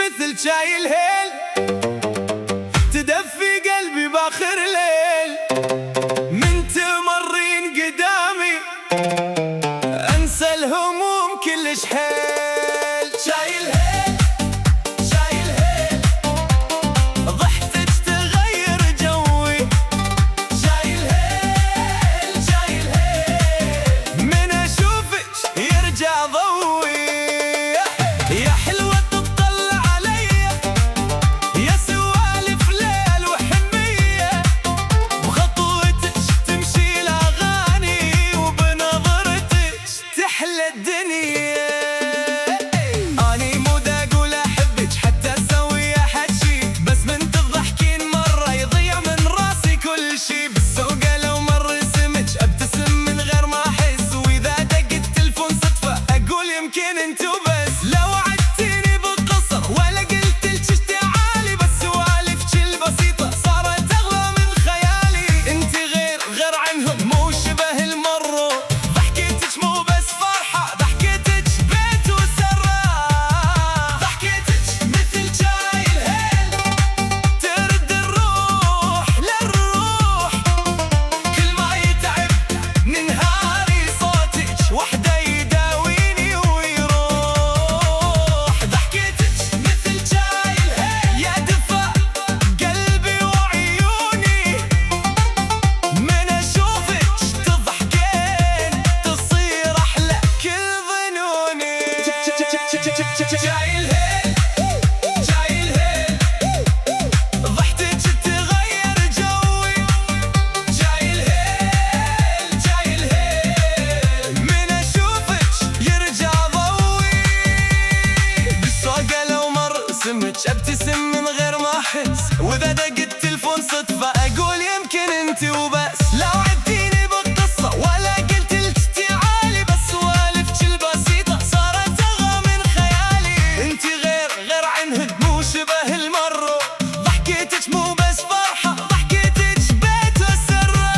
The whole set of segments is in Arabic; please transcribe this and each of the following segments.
مثل شاي الهيل، تدفي قلبي باخر ليل. من تمرين قدامي انسى الهموم كلش حيل. شاي الهيل شاي الهيل، ضحكتك تغير جوي. شاي الهيل شاي الهيل، من اشوفك يرجع ضوي. يا حلوة تطلع عليا، يا سوالف ليل وحمية، بخطوتك تمشي الاغاني، وبنظرتك تحلى الدنيا. اني مو دا اقول احبك حتى اسوي احد شي، بس من تضحكين مرة يضيع من راسي كل شي. بالسوقة لو مر اسمك ابتسم من غير ما احس، واذا دق التلفون صدفة اقول يمكن انتو بس. لو عدتيني بالقصر ولا قلتلك اش تعالي، بس سوالفك البسيطة صارت اغلى من خيالي. انتي غير عنهم، مو شبه المرة. ضحكتك مو بس فرحة، ضحكتك بيت وسرة. ضحكتك مثل شاي الهيل، ترد الروح للروح. كل ما يتعب نهاري صوتك وحده يداويني ويروح. ضحكتك مثل شاي الهيل، يا دفا قلبي وعيوني. من اشوفك تضحكين تصير احلى كل ظنوني. شاي الهيل شاي الهيل، ضحكتك تغير جوي. شاي الهيل شاي الهيل، من اشوفك يرجع ضوي. بالسوقة لو مر اسمك ابتسم من غير ما احس، واذا دق التلفون صدفة اقول يمكن انتي وبس. لو عدتيني بالقصة ولا قلتلك تعالي، بس سوالفك البسيطة صارت اغلى من خيالي. انتي غير عنهن، مو شبه المرة. ضحكتك مو بس فرحة، ضحكتك بيت وسرة.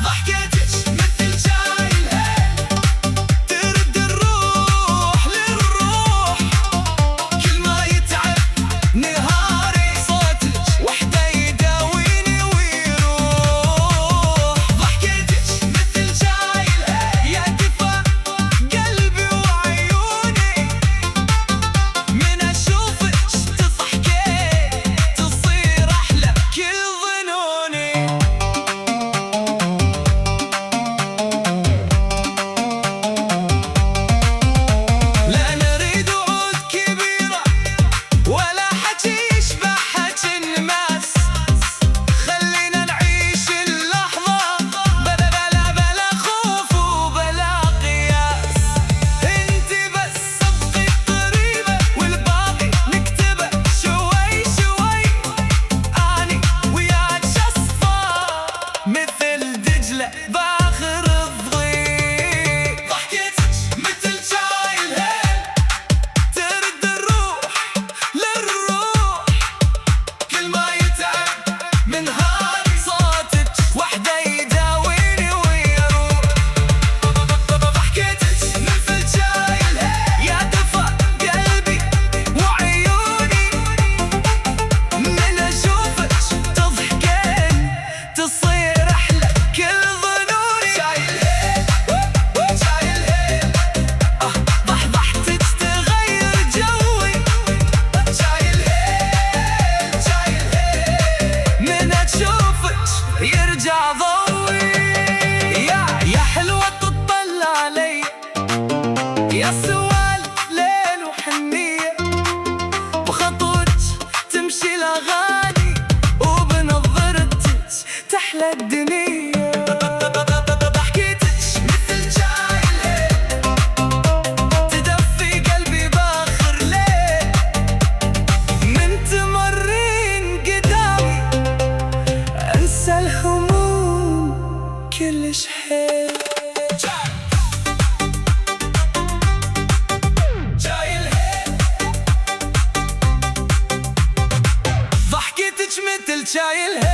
ضحكتك مثل شاي الهيل، ترد الروح للروح. كل ما يتعب نهاري صوتك وحده يداويني ويروح. ضحكتك مثل شاي الهيل، يا دفا قلبي وعيوني. من اشوفك تضحكين تصير احلى كل ظنوني. لا نريد وعود كبيرة ولا حكي يشبه حكي الناس. خلينا نعيش اللحظة بلا خوف وبلا قياس. انتي بس صدقي قريبة، والباقي نكتبه شوي شوي. اني وياك شصفة مثل دجلة باخر الضيق. ضحكتك مثل شاي الهيل، ترد الروح للروح. كل ما يتعب من هاري صوتك وحده يداويني ويروح. ضحكتك مثل شاي الهيل، يا دفا قلبي وعيوني. من اشوفك تضحكين تصير احلى كل ظنوني. شاي الهيل شاي الهيل، ضحكتك تغير جوي. شاي الهيل شاي الهيل، من اشوفك يرجع ضوي. يا حلوة تطلع علي، يا سوالف ليل وحنية، بخطوتك تمشي الاغاني، وبنظرتك تحلى الدنيا. ضحكتك مثل شاي الهيل، تدفي قلبي باخر ليل. من تمرين قدامي انسى الهموم كلش حيل. شاي الهيل، ضحكتك مثل شاي الهيل.